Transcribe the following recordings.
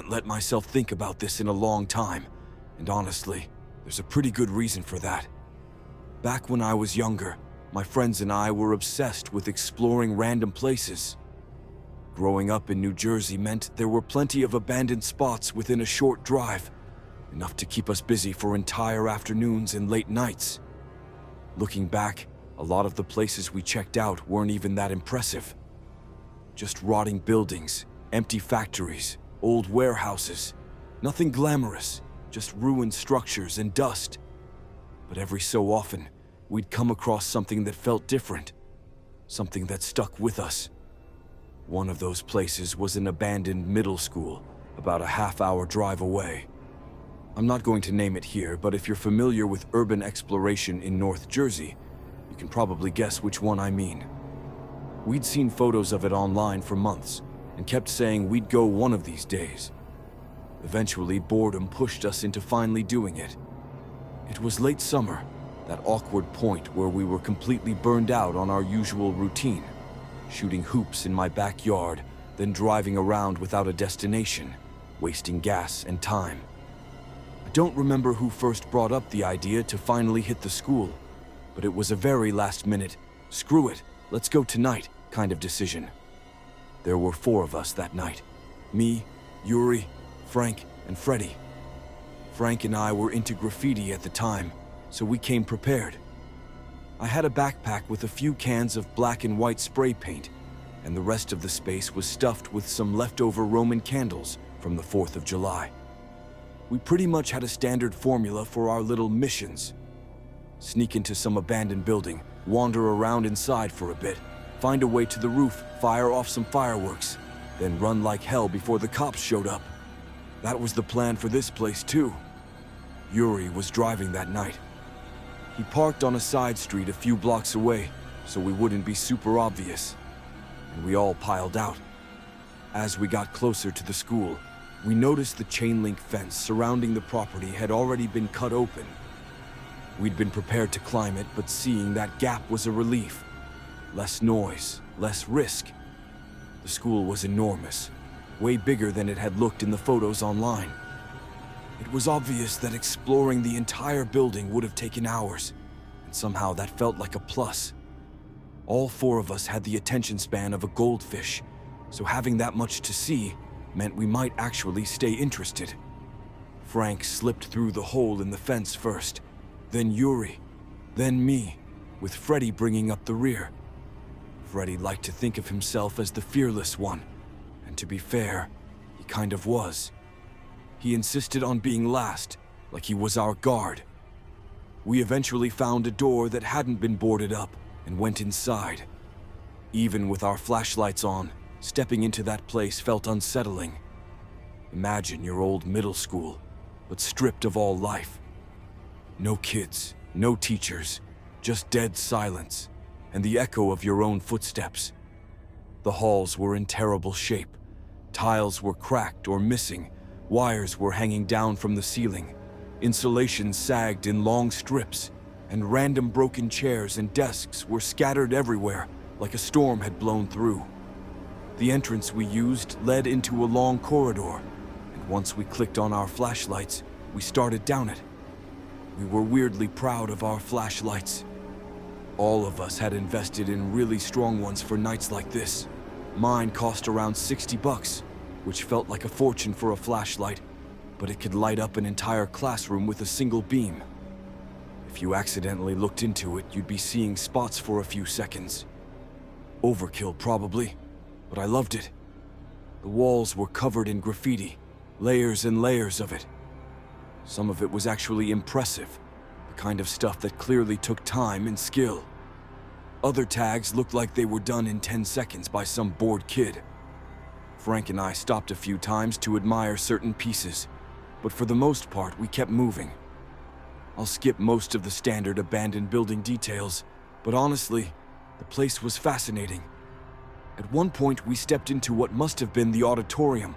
haven't let myself think about this in a long time, and honestly, there's a pretty good reason for that. Back when I was younger, my friends and I were obsessed with exploring random places. Growing up in New Jersey meant there were plenty of abandoned spots within a short drive, enough to keep us busy for entire afternoons and late nights. Looking back, a lot of the places we checked out weren't even that impressive. Just rotting buildings, empty factories, old warehouses. Nothing glamorous, just ruined structures and dust. But every so often, we'd come across something that felt different, something that stuck with us. One of those places was an abandoned middle school, about a half-hour drive away. I'm not going to name it here, but if you're familiar with urban exploration in North Jersey, you can probably guess which one I mean. We'd seen photos of it online for months, and kept saying we'd go one of these days. Eventually, boredom pushed us into finally doing it. It was late summer, that awkward point where we were completely burned out on our usual routine, shooting hoops in my backyard, then driving around without a destination, wasting gas and time. I don't remember who first brought up the idea to finally hit the school, but it was a very last-minute, screw it, let's go tonight kind of decision. There were 4 of us that night. Me, Yuri, Frank, and Freddie. Frank and I were into graffiti at the time, so we came prepared. I had a backpack with a few cans of black and white spray paint, and the rest of the space was stuffed with some leftover Roman candles from the 4th of July. We pretty much had a standard formula for our little missions. Sneak into some abandoned building, wander around inside for a bit, find a way to the roof, fire off some fireworks, then run like hell before the cops showed up. That was the plan for this place too. Yuri was driving that night. He parked on a side street a few blocks away, so we wouldn't be super obvious. And we all piled out. As we got closer to the school, we noticed the chain-link fence surrounding the property had already been cut open. We'd been prepared to climb it, but seeing that gap was a relief. Less noise, less risk. The school was enormous, way bigger than it had looked in the photos online. It was obvious that exploring the entire building would have taken hours, and somehow that felt like a plus. All 4 of us had the attention span of a goldfish, so having that much to see meant we might actually stay interested. Frank slipped through the hole in the fence first, then Yuri, then me, with Freddie bringing up the rear. Freddie liked to think of himself as the fearless one, and to be fair, he kind of was. He insisted on being last, like he was our guard. We eventually found a door that hadn't been boarded up and went inside. Even with our flashlights on, stepping into that place felt unsettling. Imagine your old middle school, but stripped of all life. No kids, no teachers, just dead silence, and the echo of your own footsteps. The halls were in terrible shape. Tiles were cracked or missing, wires were hanging down from the ceiling, insulation sagged in long strips, and random broken chairs and desks were scattered everywhere like a storm had blown through. The entrance we used led into a long corridor, and once we clicked on our flashlights, we started down it. We were weirdly proud of our flashlights. All of us had invested in really strong ones for nights like this. Mine cost around $60, which felt like a fortune for a flashlight, but it could light up an entire classroom with a single beam. If you accidentally looked into it, you'd be seeing spots for a few seconds. Overkill, probably, but I loved it. The walls were covered in graffiti, layers and layers of it. Some of it was actually impressive, the kind of stuff that clearly took time and skill. Other tags looked like they were done in 10 seconds by some bored kid. Frank and I stopped a few times to admire certain pieces, but for the most part, we kept moving. I'll skip most of the standard abandoned building details, but honestly, the place was fascinating. At one point, we stepped into what must have been the auditorium.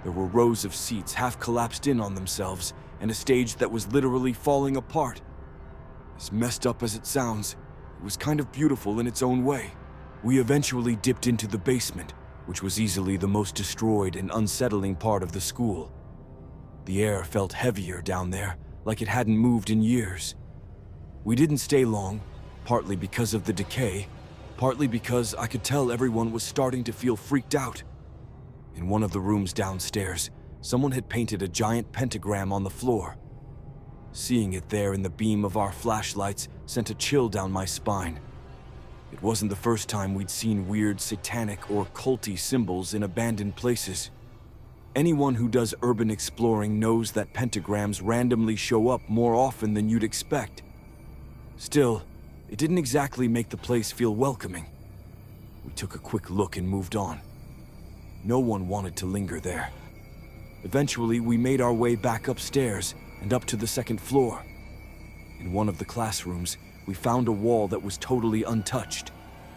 There were rows of seats half collapsed in on themselves, and a stage that was literally falling apart. As messed up as it sounds, it was kind of beautiful in its own way. We eventually dipped into the basement, which was easily the most destroyed and unsettling part of the school. The air felt heavier down there, like it hadn't moved in years. We didn't stay long, partly because of the decay, partly because I could tell everyone was starting to feel freaked out. In one of the rooms downstairs, someone had painted a giant pentagram on the floor. Seeing it there in the beam of our flashlights sent a chill down my spine. It wasn't the first time we'd seen weird satanic or culty symbols in abandoned places. Anyone who does urban exploring knows that pentagrams randomly show up more often than you'd expect. Still, it didn't exactly make the place feel welcoming. We took a quick look and moved on. No one wanted to linger there. Eventually, we made our way back upstairs and up to the second floor. In one of the classrooms, we found a wall that was totally untouched.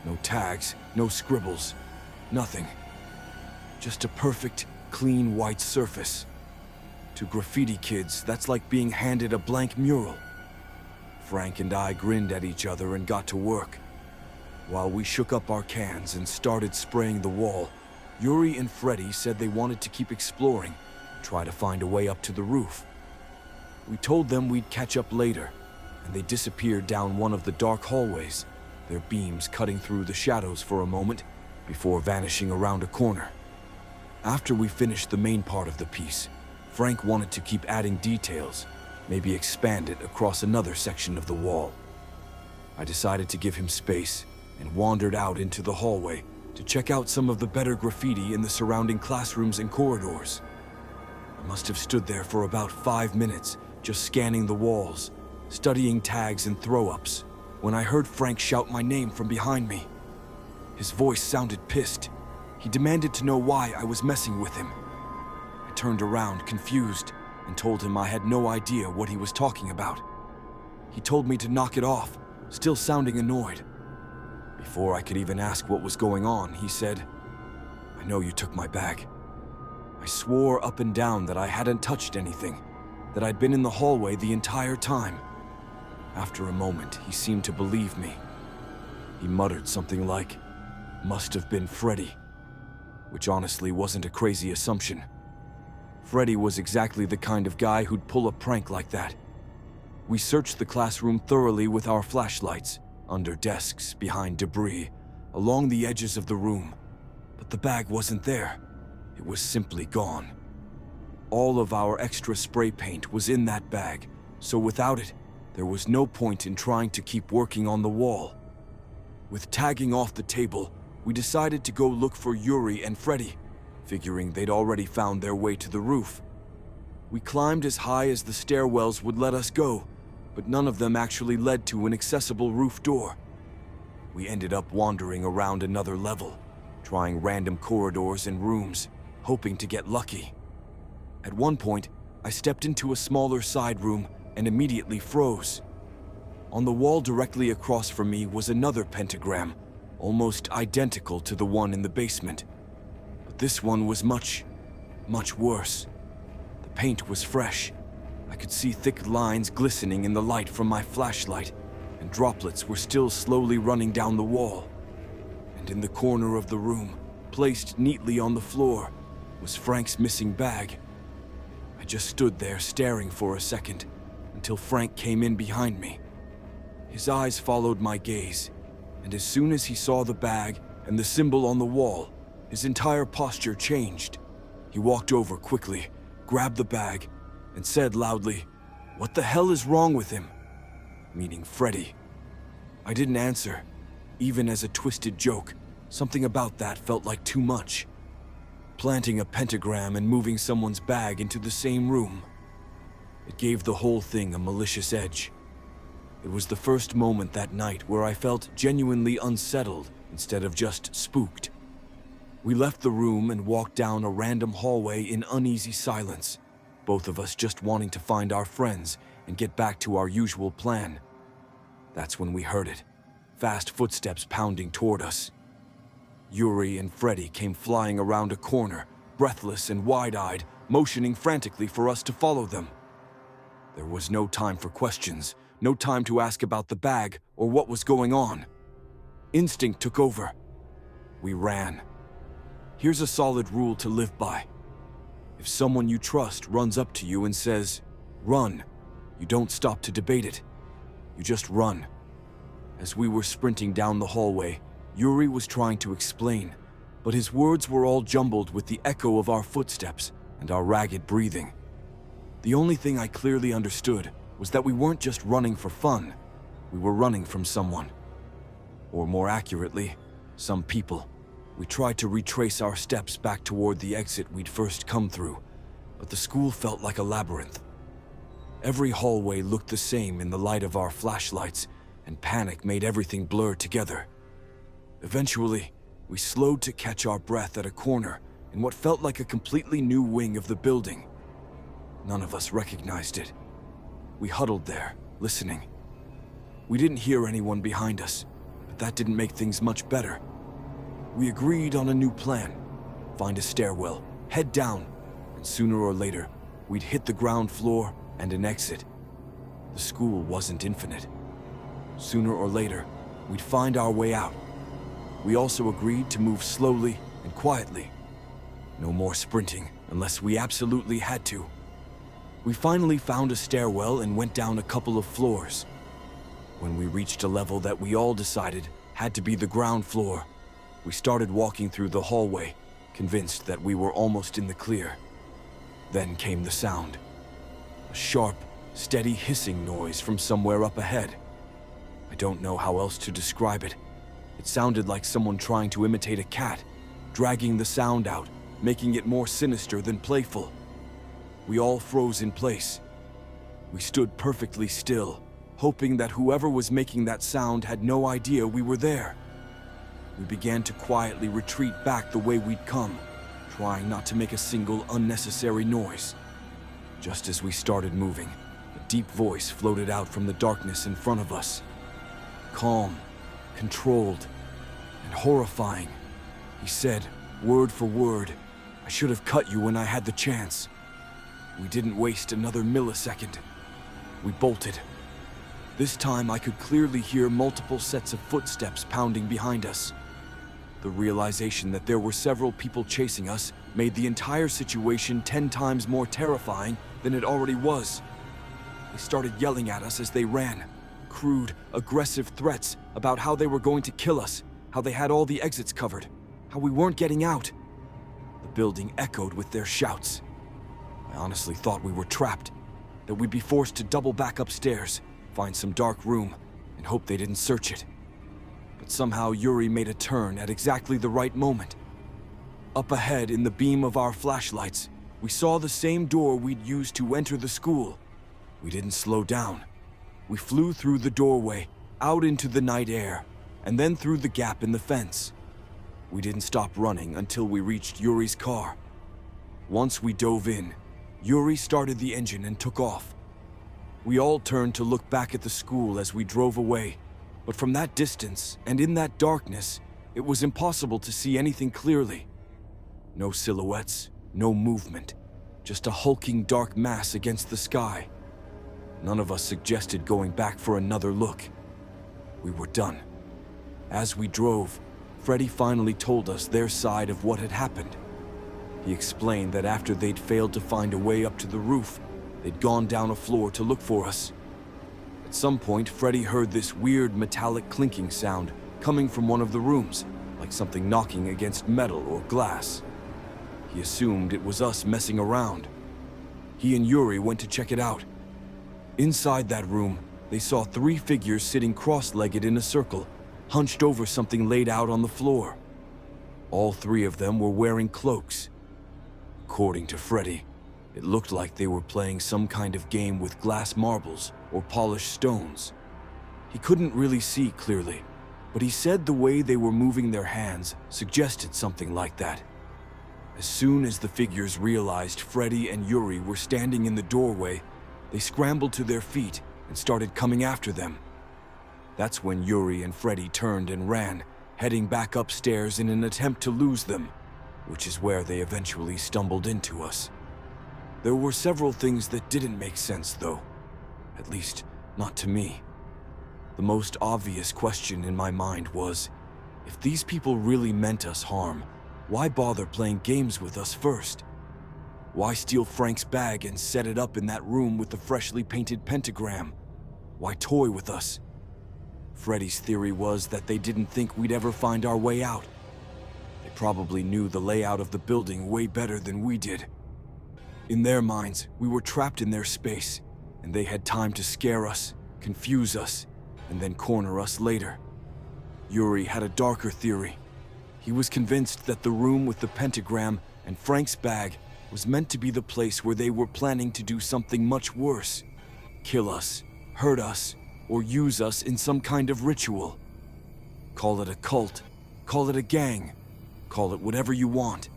No tags, no scribbles, nothing. Just a perfect, clean white surface. To graffiti kids, that's like being handed a blank mural. Frank and I grinned at each other and got to work. While we shook up our cans and started spraying the wall, Yuri and Freddy said they wanted to keep exploring, try to find a way up to the roof. We told them we'd catch up later, and they disappeared down one of the dark hallways, their beams cutting through the shadows for a moment before vanishing around a corner. After we finished the main part of the piece, Frank wanted to keep adding details, maybe expand it across another section of the wall. I decided to give him space and wandered out into the hallway to check out some of the better graffiti in the surrounding classrooms and corridors. I must have stood there for about 5 minutes, just scanning the walls, studying tags and throw-ups, when I heard Frank shout my name from behind me. His voice sounded pissed. He demanded to know why I was messing with him. I turned around, confused, and told him I had no idea what he was talking about. He told me to knock it off, still sounding annoyed. Before I could even ask what was going on, he said, "I know you took my bag." I swore up and down that I hadn't touched anything, that I'd been in the hallway the entire time. After a moment, he seemed to believe me. He muttered something like, "Must have been Freddy," which honestly wasn't a crazy assumption. Freddy was exactly the kind of guy who'd pull a prank like that. We searched the classroom thoroughly with our flashlights, under desks, behind debris, along the edges of the room, but the bag wasn't there. It was simply gone. All of our extra spray paint was in that bag, so without it, there was no point in trying to keep working on the wall. With tagging off the table, we decided to go look for Yuri and Freddy, figuring they'd already found their way to the roof. We climbed as high as the stairwells would let us go, but none of them actually led to an accessible roof door. We ended up wandering around another level, trying random corridors and rooms, hoping to get lucky. At one point, I stepped into a smaller side room and immediately froze. On the wall directly across from me was another pentagram, almost identical to the one in the basement. But this one was much worse. The paint was fresh. I could see thick lines glistening in the light from my flashlight, and droplets were still slowly running down the wall. And in the corner of the room, placed neatly on the floor, was Frank's missing bag. I just stood there staring for a second, until Frank came in behind me. His eyes followed my gaze, and as soon as he saw the bag and the symbol on the wall, his entire posture changed. He walked over quickly, grabbed the bag, and said loudly, "What the hell is wrong with him?" Meaning Freddy. I didn't answer. Even as a twisted joke, something about that felt like too much. Planting a pentagram and moving someone's bag into the same room. It gave the whole thing a malicious edge. It was the first moment that night where I felt genuinely unsettled instead of just spooked. We left the room and walked down a random hallway in uneasy silence, both of us just wanting to find our friends and get back to our usual plan. That's when we heard it, fast footsteps pounding toward us. Yuri and Freddy came flying around a corner, breathless and wide-eyed, motioning frantically for us to follow them. There was no time for questions, no time to ask about the bag or what was going on. Instinct took over. We ran. Here's a solid rule to live by. If someone you trust runs up to you and says, "Run," you don't stop to debate it. You just run. As we were sprinting down the hallway, Yuri was trying to explain, but his words were all jumbled with the echo of our footsteps and our ragged breathing. The only thing I clearly understood was that we weren't just running for fun, we were running from someone. Or more accurately, some people. We tried to retrace our steps back toward the exit we'd first come through, but the school felt like a labyrinth. Every hallway looked the same in the light of our flashlights, and panic made everything blur together. Eventually, we slowed to catch our breath at a corner in what felt like a completely new wing of the building. None of us recognized it. We huddled there, listening. We didn't hear anyone behind us, but that didn't make things much better. We agreed on a new plan. Find a stairwell, head down, and sooner or later, we'd hit the ground floor and an exit. The school wasn't infinite. Sooner or later, we'd find our way out. We also agreed to move slowly and quietly. No more sprinting unless we absolutely had to. We finally found a stairwell and went down a couple of floors. When we reached a level that we all decided had to be the ground floor, we started walking through the hallway, convinced that we were almost in the clear. Then came the sound. A sharp, steady hissing noise from somewhere up ahead. I don't know how else to describe it. It sounded like someone trying to imitate a cat, dragging the sound out, making it more sinister than playful. We all froze in place. We stood perfectly still, hoping that whoever was making that sound had no idea we were there. We began to quietly retreat back the way we'd come, trying not to make a single unnecessary noise. Just as we started moving, a deep voice floated out from the darkness in front of us. Calm, controlled, and horrifying. He said, word for word, "I should have cut you when I had the chance." We didn't waste another millisecond. We bolted. This time I could clearly hear multiple sets of footsteps pounding behind us. The realization that there were several people chasing us made the entire situation 10 times more terrifying than it already was. They started yelling at us as they ran. Crude, aggressive threats about how they were going to kill us, how they had all the exits covered, how we weren't getting out. The building echoed with their shouts. I honestly thought we were trapped, that we'd be forced to double back upstairs, find some dark room, and hope they didn't search it. But somehow Yuri made a turn at exactly the right moment. Up ahead in the beam of our flashlights, we saw the same door we'd used to enter the school. We didn't slow down. We flew through the doorway, out into the night air, and then through the gap in the fence. We didn't stop running until we reached Yuri's car. Once we dove in, Yuri started the engine and took off. We all turned to look back at the school as we drove away, but from that distance and in that darkness, it was impossible to see anything clearly. No silhouettes, no movement, just a hulking dark mass against the sky. None of us suggested going back for another look. We were done. As we drove, Freddy finally told us their side of what had happened. He explained that after they'd failed to find a way up to the roof, they'd gone down a floor to look for us. At some point, Freddy heard this weird metallic clinking sound coming from one of the rooms, like something knocking against metal or glass. He assumed it was us messing around. He and Yuri went to check it out. Inside that room, they saw 3 figures sitting cross-legged in a circle, hunched over something laid out on the floor. All 3 of them were wearing cloaks. According to Freddy, it looked like they were playing some kind of game with glass marbles or polished stones. He couldn't really see clearly, but he said the way they were moving their hands suggested something like that. As soon as the figures realized Freddy and Yuri were standing in the doorway, they scrambled to their feet and started coming after them. That's when Yuri and Freddy turned and ran, heading back upstairs in an attempt to lose them, which is where they eventually stumbled into us. There were several things that didn't make sense, though. At least, not to me. The most obvious question in my mind was, if these people really meant us harm, Why bother playing games with us first? Why steal Frank's bag and set it up in that room with the freshly painted pentagram? Why toy with us? Freddy's theory was that they didn't think we'd ever find our way out. They probably knew the layout of the building way better than we did. In their minds, we were trapped in their space, and they had time to scare us, confuse us, and then corner us later. Yuri had a darker theory. He was convinced that the room with the pentagram and Frank's bag was meant to be the place where they were planning to do something much worse. Kill us, hurt us, or use us in some kind of ritual. Call it a cult, call it a gang, call it whatever you want.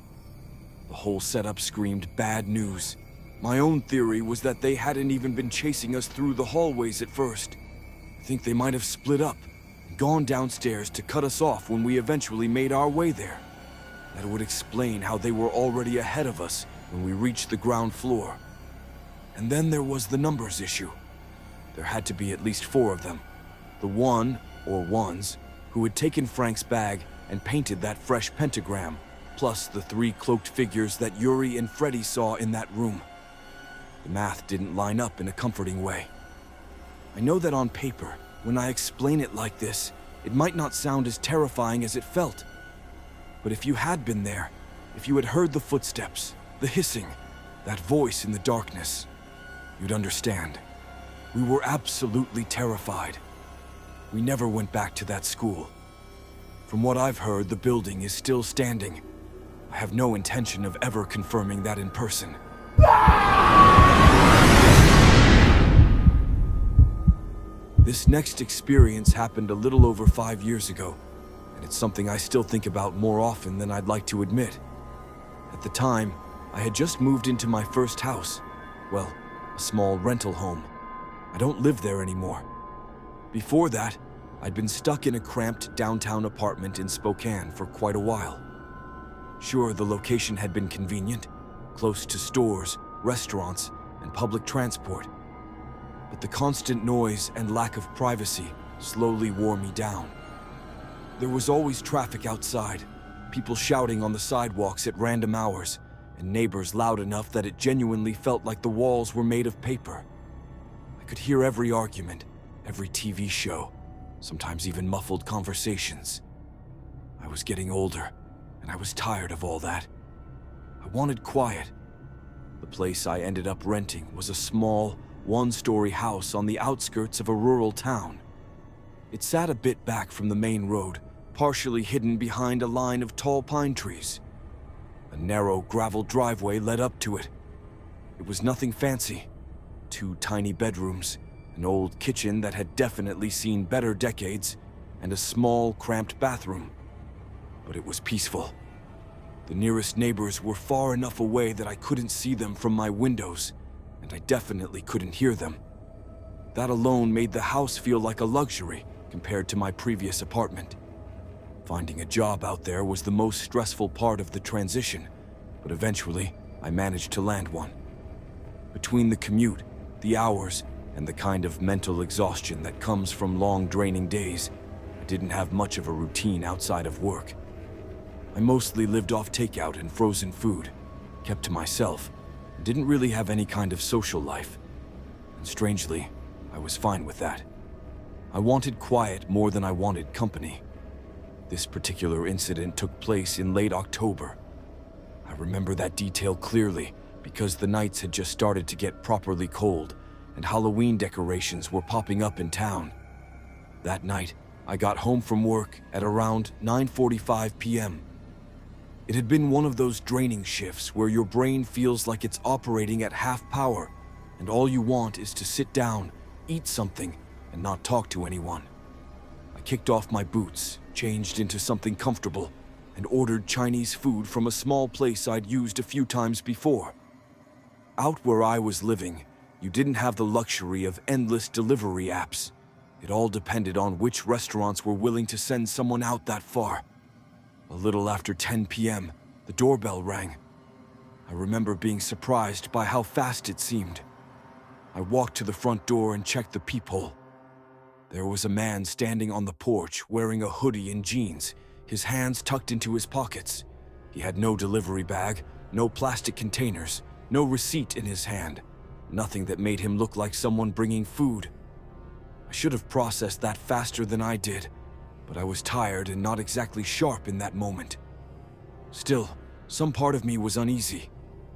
The whole setup screamed bad news. My own theory was that they hadn't even been chasing us through the hallways at first. I think they might have split up and gone downstairs to cut us off when we eventually made our way there. That would explain how they were already ahead of us when we reached the ground floor. And then there was the numbers issue. There had to be at least 4 of them. The one, or ones, who had taken Frank's bag and painted that fresh pentagram, plus the 3 cloaked figures that Yuri and Freddy saw in that room. The math didn't line up in a comforting way. I know that on paper, when I explain it like this, it might not sound as terrifying as it felt. But if you had been there, if you had heard the footsteps, the hissing, that voice in the darkness, you'd understand. We were absolutely terrified. We never went back to that school. From what I've heard, the building is still standing. I have no intention of ever confirming that in person. This next experience happened a little over 5 years ago, and it's something I still think about more often than I'd like to admit. At the time, I had just moved into my first house. Well, a small rental home. I don't live there anymore. Before that, I'd been stuck in a cramped downtown apartment in Spokane for quite a while. Sure, the location had been convenient, close to stores, restaurants, and public transport. But the constant noise and lack of privacy slowly wore me down. There was always traffic outside, people shouting on the sidewalks at random hours, and neighbors loud enough that it genuinely felt like the walls were made of paper. I could hear every argument, every TV show, sometimes even muffled conversations. I was getting older, and I was tired of all that. I wanted quiet. The place I ended up renting was a small, one-story house on the outskirts of a rural town. It sat a bit back from the main road, partially hidden behind a line of tall pine trees. A narrow gravel driveway led up to it. It was nothing fancy. 2 tiny bedrooms, an old kitchen that had definitely seen better decades, and a small, cramped bathroom. But it was peaceful. The nearest neighbors were far enough away that I couldn't see them from my windows, and I definitely couldn't hear them. That alone made the house feel like a luxury compared to my previous apartment. Finding a job out there was the most stressful part of the transition, but eventually I managed to land one. Between the commute, the hours, and the kind of mental exhaustion that comes from long, draining days, I didn't have much of a routine outside of work. I mostly lived off takeout and frozen food, kept to myself, and didn't really have any kind of social life. And strangely, I was fine with that. I wanted quiet more than I wanted company. This particular incident took place in late October. I remember that detail clearly because the nights had just started to get properly cold and Halloween decorations were popping up in town. That night, I got home from work at around 9:45 p.m. It had been one of those draining shifts where your brain feels like it's operating at half power and all you want is to sit down, eat something, and not talk to anyone. I kicked off my boots, changed into something comfortable, and ordered Chinese food from a small place I'd used a few times before. Out where I was living, you didn't have the luxury of endless delivery apps. It all depended on which restaurants were willing to send someone out that far. A little after 10 p.m., the doorbell rang. I remember being surprised by how fast it seemed. I walked to the front door and checked the peephole. There was a man standing on the porch wearing a hoodie and jeans, his hands tucked into his pockets. He had no delivery bag, no plastic containers, no receipt in his hand, nothing that made him look like someone bringing food. I should have processed that faster than I did, but I was tired and not exactly sharp in that moment. Still, some part of me was uneasy.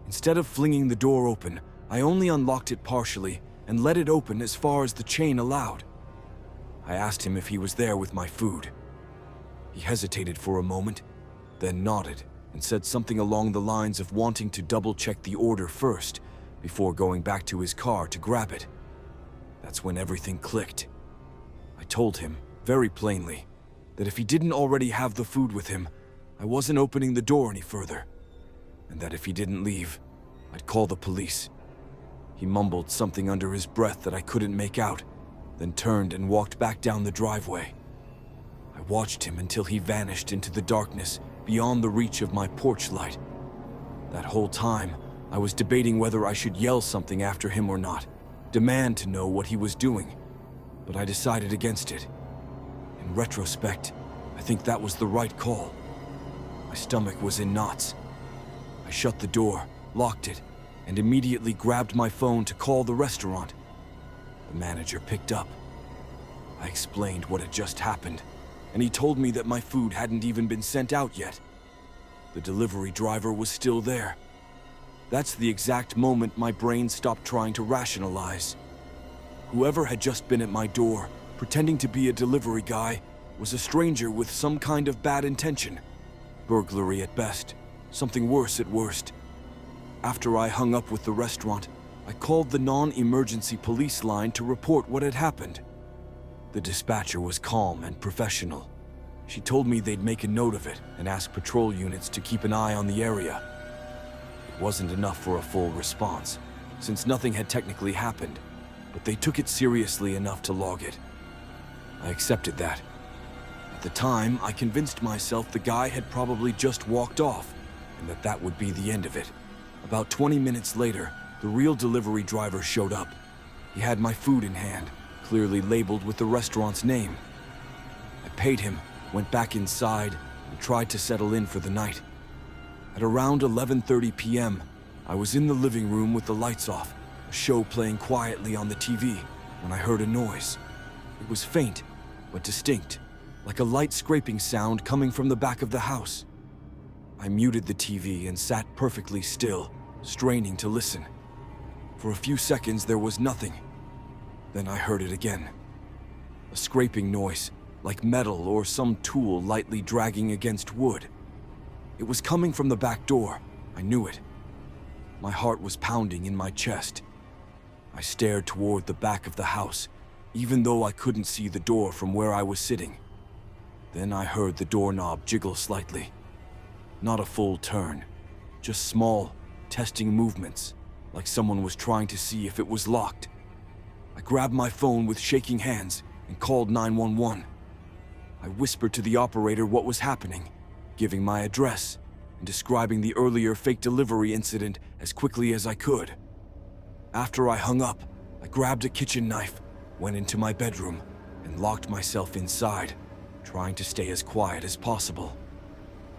Instead of flinging the door open, I only unlocked it partially and let it open as far as the chain allowed. I asked him if he was there with my food. He hesitated for a moment, then nodded and said something along the lines of wanting to double-check the order first before going back to his car to grab it. That's when everything clicked. I told him, very plainly, that if he didn't already have the food with him, I wasn't opening the door any further, and that if he didn't leave, I'd call the police. He mumbled something under his breath that I couldn't make out, then turned and walked back down the driveway. I watched him until he vanished into the darkness beyond the reach of my porch light. That whole time, I was debating whether I should yell something after him or not, demand to know what he was doing, but I decided against it. In retrospect, I think that was the right call. My stomach was in knots. I shut the door, locked it, and immediately grabbed my phone to call the restaurant. The manager picked up. I explained what had just happened, and he told me that my food hadn't even been sent out yet. The delivery driver was still there. That's the exact moment my brain stopped trying to rationalize. Whoever had just been at my door, pretending to be a delivery guy, was a stranger with some kind of bad intention. Burglary at best, something worse at worst. After I hung up with the restaurant, I called the non-emergency police line to report what had happened. The dispatcher was calm and professional. She told me they'd make a note of it and ask patrol units to keep an eye on the area. It wasn't enough for a full response, since nothing had technically happened, but they took it seriously enough to log it. I accepted that. At the time, I convinced myself the guy had probably just walked off, and that would be the end of it. About 20 minutes later, the real delivery driver showed up. He had my food in hand, clearly labeled with the restaurant's name. I paid him, went back inside, and tried to settle in for the night. At around 11:30 p.m., I was in the living room with the lights off, a show playing quietly on the TV, when I heard a noise. It was faint, but distinct, like a light scraping sound coming from the back of the house. I muted the TV and sat perfectly still, straining to listen. For a few seconds there was nothing. Then I heard it again. A scraping noise, like metal or some tool lightly dragging against wood. It was coming from the back door. I knew it. My heart was pounding in my chest. I stared toward the back of the house, even though I couldn't see the door from where I was sitting. Then I heard the doorknob jiggle slightly. Not a full turn, just small, testing movements, like someone was trying to see if it was locked. I grabbed my phone with shaking hands and called 911. I whispered to the operator what was happening, giving my address and describing the earlier fake delivery incident as quickly as I could. After I hung up, I grabbed a kitchen knife, went into my bedroom, and locked myself inside, trying to stay as quiet as possible.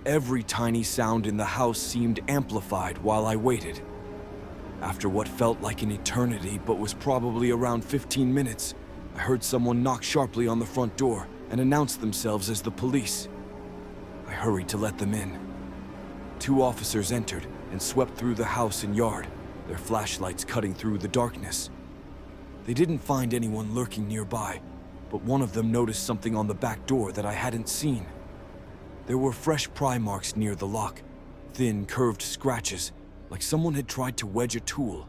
Every tiny sound in the house seemed amplified while I waited. After what felt like an eternity but was probably around 15 minutes, I heard someone knock sharply on the front door and announce themselves as the police. I hurried to let them in. 2 officers entered and swept through the house and yard, their flashlights cutting through the darkness. They didn't find anyone lurking nearby, but one of them noticed something on the back door that I hadn't seen. There were fresh pry marks near the lock, thin, curved scratches, like someone had tried to wedge a tool,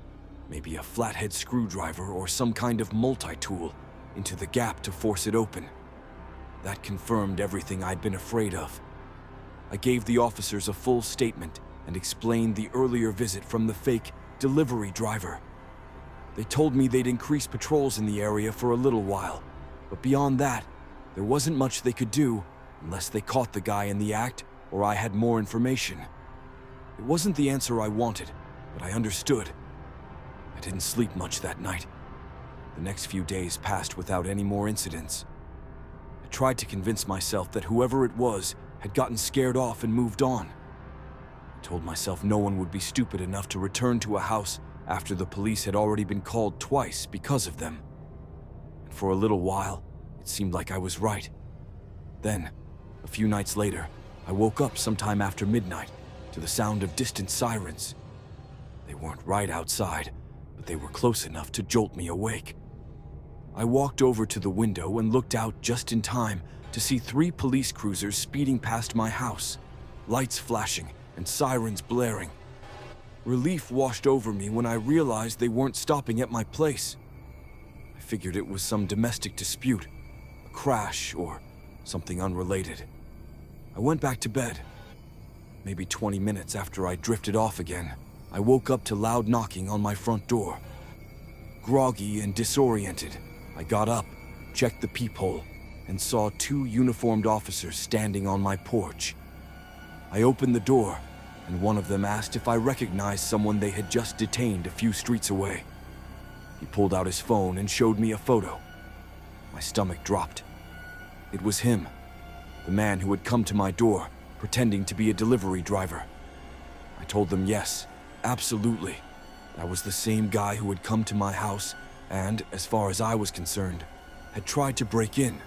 maybe a flathead screwdriver or some kind of multi-tool, into the gap to force it open. That confirmed everything I'd been afraid of. I gave the officers a full statement and explained the earlier visit from the fake delivery driver. They told me they'd increase patrols in the area for a little while, but beyond that, there wasn't much they could do unless they caught the guy in the act or I had more information. It wasn't the answer I wanted, but I understood. I didn't sleep much that night. The next few days passed without any more incidents. I tried to convince myself that whoever it was had gotten scared off and moved on. Told myself no one would be stupid enough to return to a house after the police had already been called twice because of them. And for a little while, it seemed like I was right. Then, a few nights later, I woke up sometime after midnight to the sound of distant sirens. They weren't right outside, but they were close enough to jolt me awake. I walked over to the window and looked out just in time to see 3 police cruisers speeding past my house, lights flashing and sirens blaring. Relief washed over me when I realized they weren't stopping at my place. I figured it was some domestic dispute, a crash, or something unrelated. I went back to bed. Maybe 20 minutes after I drifted off again, I woke up to loud knocking on my front door. Groggy and disoriented, I got up, checked the peephole, and saw 2 uniformed officers standing on my porch. I opened the door, and one of them asked if I recognized someone they had just detained a few streets away. He pulled out his phone and showed me a photo. My stomach dropped. It was him, the man who had come to my door, pretending to be a delivery driver. I told them yes, absolutely. That was the same guy who had come to my house and, as far as I was concerned, had tried to break in.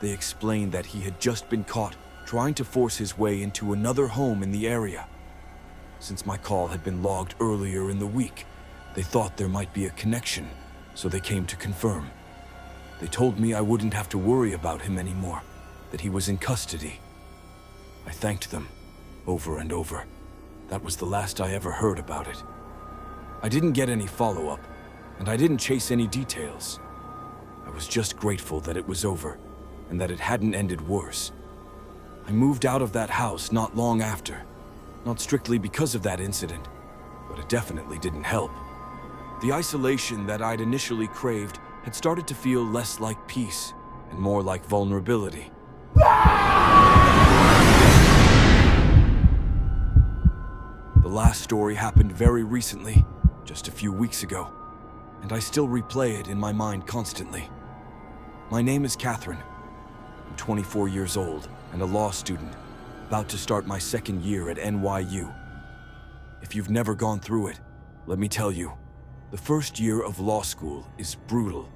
They explained that he had just been caught trying to force his way into another home in the area. Since my call had been logged earlier in the week, they thought there might be a connection, so they came to confirm. They told me I wouldn't have to worry about him anymore, that he was in custody. I thanked them, over and over. That was the last I ever heard about it. I didn't get any follow-up, and I didn't chase any details. I was just grateful that it was over, and that it hadn't ended worse. I moved out of that house not long after, not strictly because of that incident, but it definitely didn't help. The isolation that I'd initially craved had started to feel less like peace and more like vulnerability. The last story happened very recently, just a few weeks ago, and I still replay it in my mind constantly. My name is Catherine. I'm 24 years old and a law student, about to start my 2nd year at NYU. If you've never gone through it, let me tell you, the first year of law school is brutal.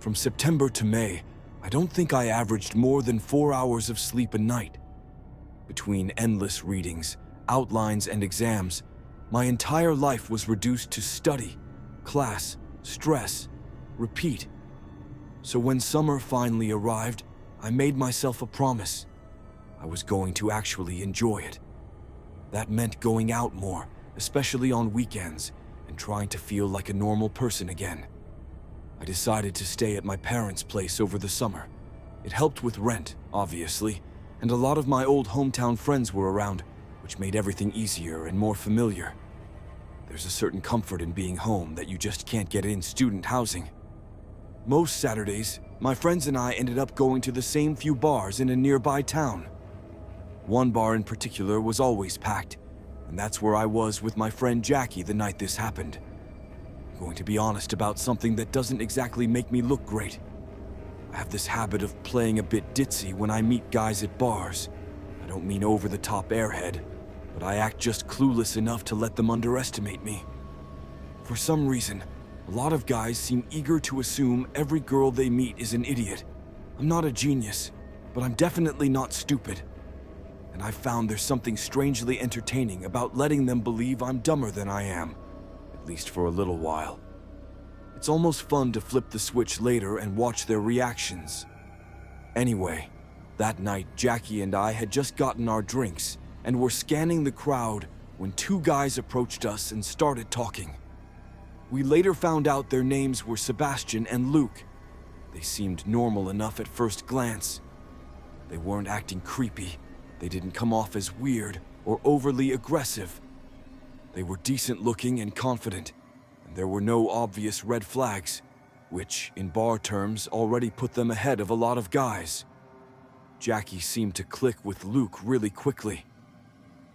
From September to May, I don't think I averaged more than 4 hours of sleep a night. Between endless readings, outlines, and exams, my entire life was reduced to study, class, stress, repeat. So when summer finally arrived, I made myself a promise. I was going to actually enjoy it. That meant going out more, especially on weekends, and trying to feel like a normal person again. I decided to stay at my parents' place over the summer. It helped with rent, obviously, and a lot of my old hometown friends were around, which made everything easier and more familiar. There's a certain comfort in being home that you just can't get in student housing. Most Saturdays, my friends and I ended up going to the same few bars in a nearby town. One bar in particular was always packed, and that's where I was with my friend Jackie the night this happened. I'm going to be honest about something that doesn't exactly make me look great. I have this habit of playing a bit ditzy when I meet guys at bars. I don't mean over-the-top airhead, but I act just clueless enough to let them underestimate me. For some reason, a lot of guys seem eager to assume every girl they meet is an idiot. I'm not a genius, but I'm definitely not stupid. And I've found there's something strangely entertaining about letting them believe I'm dumber than I am, at least for a little while. It's almost fun to flip the switch later and watch their reactions. Anyway, that night Jackie and I had just gotten our drinks and were scanning the crowd when 2 guys approached us and started talking. We later found out their names were Sebastian and Luke. They seemed normal enough at first glance. They weren't acting creepy. They didn't come off as weird or overly aggressive. They were decent looking and confident, and there were no obvious red flags, which, in bar terms, already put them ahead of a lot of guys. Jackie seemed to click with Luke really quickly.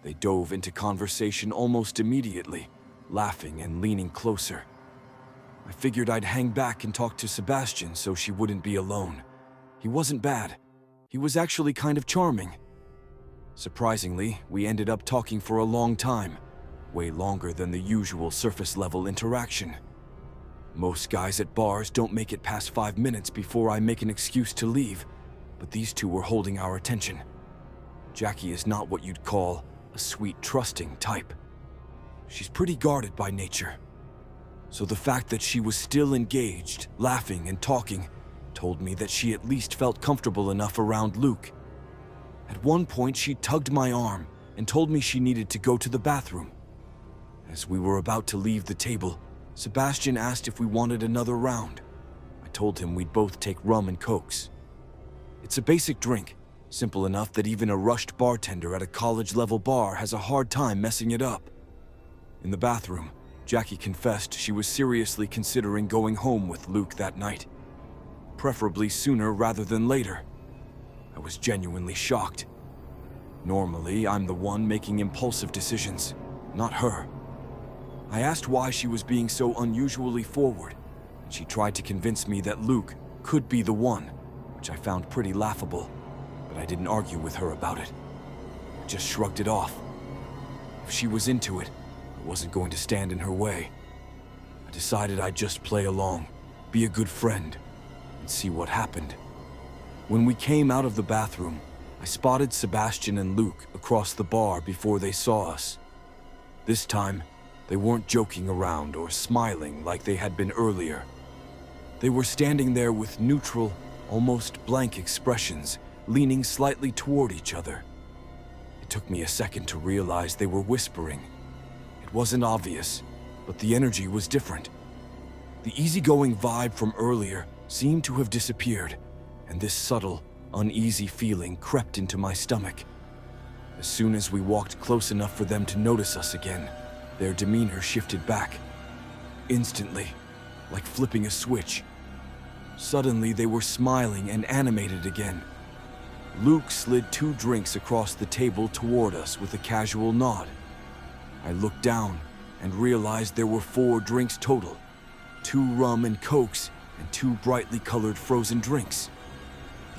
They dove into conversation almost immediately, laughing and leaning closer. I figured I'd hang back and talk to Sebastian so she wouldn't be alone. He wasn't bad. He was actually kind of charming. Surprisingly, we ended up talking for a long time, way longer than the usual surface-level interaction. Most guys at bars don't make it past 5 minutes before I make an excuse to leave, but these two were holding our attention. Jackie is not what you'd call a sweet, trusting type. She's pretty guarded by nature. So the fact that she was still engaged, laughing and talking, told me that she at least felt comfortable enough around Luke. At one point, she tugged my arm and told me she needed to go to the bathroom. As we were about to leave the table, Sebastian asked if we wanted another round. I told him we'd both take rum and cokes. It's a basic drink, simple enough that even a rushed bartender at a college-level bar has a hard time messing it up. In the bathroom, Jackie confessed she was seriously considering going home with Luke that night, preferably sooner rather than later. I was genuinely shocked. Normally, I'm the one making impulsive decisions, not her. I asked why she was being so unusually forward, and she tried to convince me that Luke could be the one, which I found pretty laughable, but I didn't argue with her about it. I just shrugged it off. If she was into it, I wasn't going to stand in her way. I decided I'd just play along, be a good friend, and see what happened. When we came out of the bathroom, I spotted Sebastian and Luke across the bar before they saw us. This time, they weren't joking around or smiling like they had been earlier. They were standing there with neutral, almost blank expressions, leaning slightly toward each other. It took me a second to realize they were whispering. It wasn't obvious, but the energy was different. The easygoing vibe from earlier seemed to have disappeared, and this subtle, uneasy feeling crept into my stomach. As soon as we walked close enough for them to notice us again, their demeanor shifted back. Instantly, like flipping a switch. Suddenly, they were smiling and animated again. Luke slid 2 drinks across the table toward us with a casual nod. I looked down and realized there were 4 drinks total, 2 rum and cokes and 2 brightly colored frozen drinks.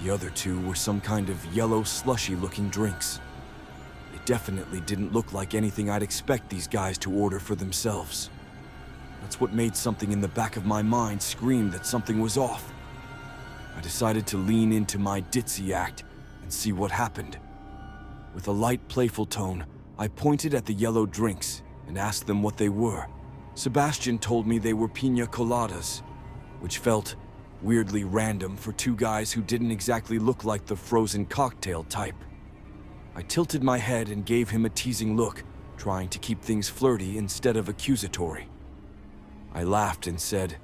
The other 2 were some kind of yellow slushy-looking drinks. They definitely didn't look like anything I'd expect these guys to order for themselves. That's what made something in the back of my mind scream that something was off. I decided to lean into my ditzy act and see what happened. With a light, playful tone, I pointed at the yellow drinks and asked them what they were. Sebastian told me they were piña coladas, which felt weirdly random for 2 guys who didn't exactly look like the frozen cocktail type. I tilted my head and gave him a teasing look, trying to keep things flirty instead of accusatory. I laughed and said,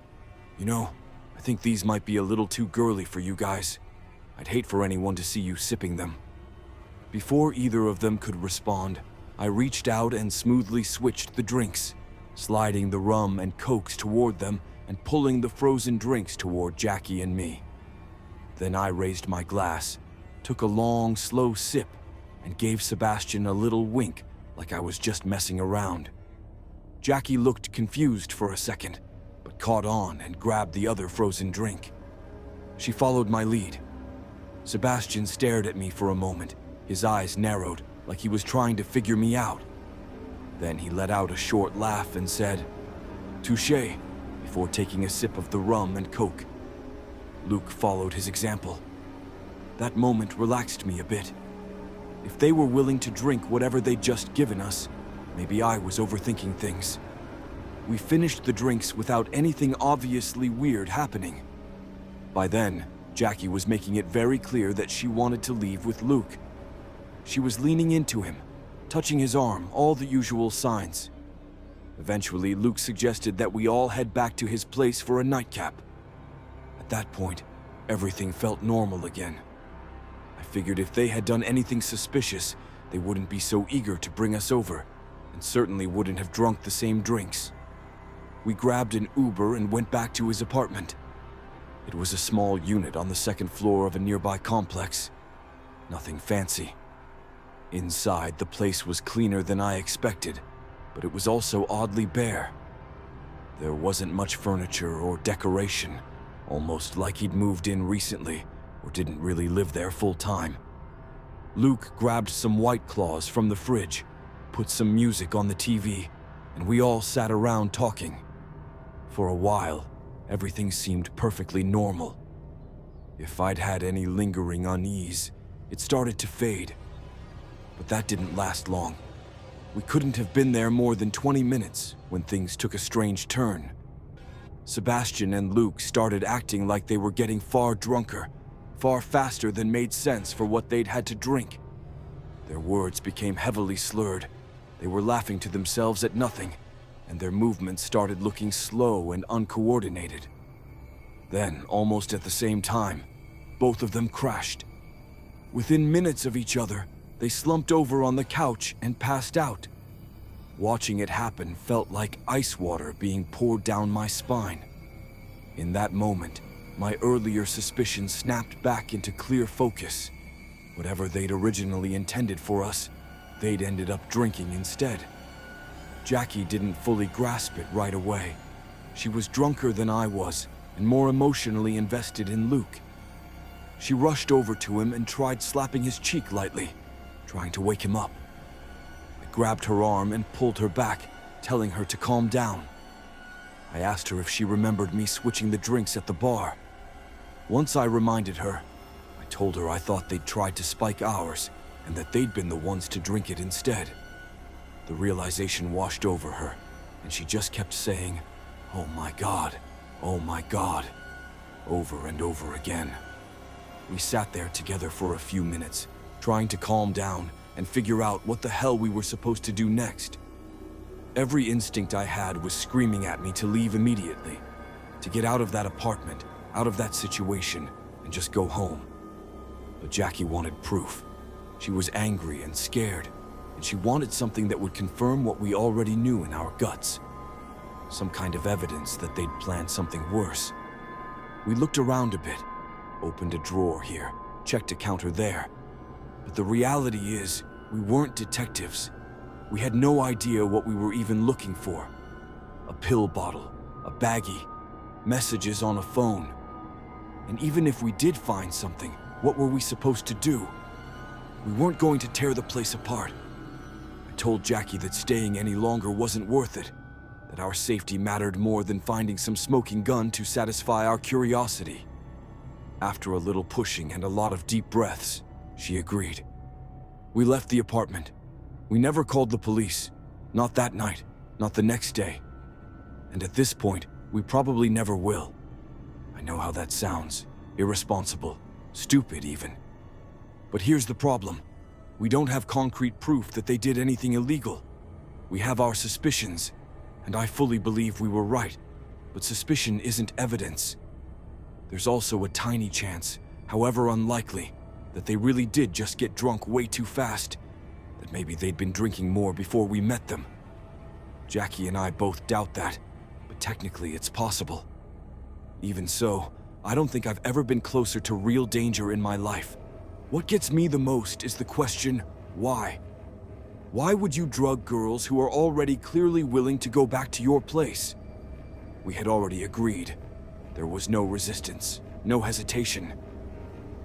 "You know, I think these might be a little too girly for you guys. I'd hate for anyone to see you sipping them." Before either of them could respond, I reached out and smoothly switched the drinks, sliding the rum and cokes toward them and pulling the frozen drinks toward Jackie and me. Then I raised my glass, took a long, slow sip, and gave Sebastian a little wink like I was just messing around. Jackie looked confused for a second, but caught on and grabbed the other frozen drink. She followed my lead. Sebastian stared at me for a moment, his eyes narrowed like he was trying to figure me out. Then he let out a short laugh and said, "Touché," before taking a sip of the rum and coke. Luke followed his example. That moment relaxed me a bit. If they were willing to drink whatever they'd just given us, maybe I was overthinking things. We finished the drinks without anything obviously weird happening. By then, Jackie was making it very clear that she wanted to leave with Luke. She was leaning into him, touching his arm, all the usual signs. Eventually, Luke suggested that we all head back to his place for a nightcap. At that point, everything felt normal again. I figured if they had done anything suspicious, they wouldn't be so eager to bring us over, and certainly wouldn't have drunk the same drinks. We grabbed an Uber and went back to his apartment. It was a small unit on the 2nd floor of a nearby complex. Nothing fancy. Inside, the place was cleaner than I expected, but it was also oddly bare. There wasn't much furniture or decoration, almost like he'd moved in recently or didn't really live there full time. Luke grabbed some White Claws from the fridge, put some music on the TV, and we all sat around talking. For a while, everything seemed perfectly normal. If I'd had any lingering unease, it started to fade. But that didn't last long. We couldn't have been there more than 20 minutes when things took a strange turn. Sebastian and Luke started acting like they were getting far drunker, far faster than made sense for what they'd had to drink. Their words became heavily slurred. They were laughing to themselves at nothing, and their movements started looking slow and uncoordinated. Then, almost at the same time, both of them crashed. Within minutes of each other, they slumped over on the couch and passed out. Watching it happen felt like ice water being poured down my spine. In that moment, my earlier suspicions snapped back into clear focus. Whatever they'd originally intended for us, they'd ended up drinking instead. Jackie didn't fully grasp it right away. She was drunker than I was, and more emotionally invested in Luke. She rushed over to him and tried slapping his cheek lightly, trying to wake him up. I grabbed her arm and pulled her back, telling her to calm down. I asked her if she remembered me switching the drinks at the bar. Once I reminded her, I told her I thought they'd tried to spike ours, and that they'd been the ones to drink it instead. The realization washed over her, and she just kept saying, "Oh my God, oh my God," over and over again. We sat there together for a few minutes, trying to calm down and figure out what the hell we were supposed to do next. Every instinct I had was screaming at me to leave immediately, to get out of that apartment, out of that situation, and just go home. But Jackie wanted proof. She was angry and scared, and she wanted something that would confirm what we already knew in our guts. Some kind of evidence that they'd planned something worse. We looked around a bit, opened a drawer here, checked a counter there. But the reality is, we weren't detectives. We had no idea what we were even looking for. A pill bottle, a baggie, messages on a phone. And even if we did find something, what were we supposed to do? We weren't going to tear the place apart. I told Jackie that staying any longer wasn't worth it, that our safety mattered more than finding some smoking gun to satisfy our curiosity. After a little pushing and a lot of deep breaths, she agreed. We left the apartment. We never called the police. Not that night, not the next day. And at this point, we probably never will. I know how that sounds. Irresponsible. Stupid, even. But here's the problem. We don't have concrete proof that they did anything illegal. We have our suspicions, and I fully believe we were right. But suspicion isn't evidence. There's also a tiny chance, however unlikely, that they really did just get drunk way too fast, that maybe they'd been drinking more before we met them. Jackie and I both doubt that, but technically it's possible. Even so, I don't think I've ever been closer to real danger in my life. What gets me the most is the question, why? Why would you drug girls who are already clearly willing to go back to your place? We had already agreed. There was no resistance, no hesitation.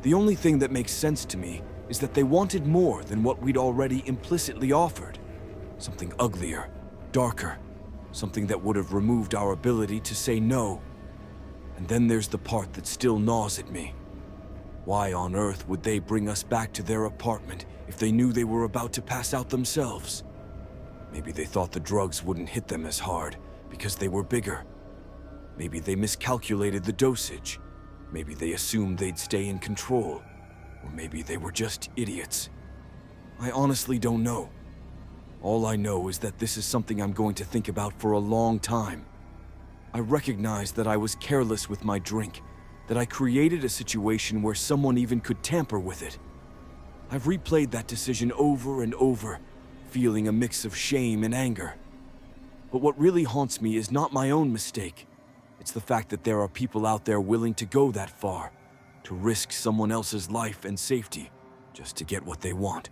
The only thing that makes sense to me is that they wanted more than what we'd already implicitly offered. Something uglier, darker, something that would have removed our ability to say no. And then there's the part that still gnaws at me. Why on earth would they bring us back to their apartment if they knew they were about to pass out themselves? Maybe they thought the drugs wouldn't hit them as hard because they were bigger. Maybe they miscalculated the dosage. Maybe they assumed they'd stay in control. Or maybe they were just idiots. I honestly don't know. All I know is that this is something I'm going to think about for a long time. I recognize that I was careless with my drink, that I created a situation where someone even could tamper with it. I've replayed that decision over and over, feeling a mix of shame and anger. But what really haunts me is not my own mistake. It's the fact that there are people out there willing to go that far, to risk someone else's life and safety, just to get what they want.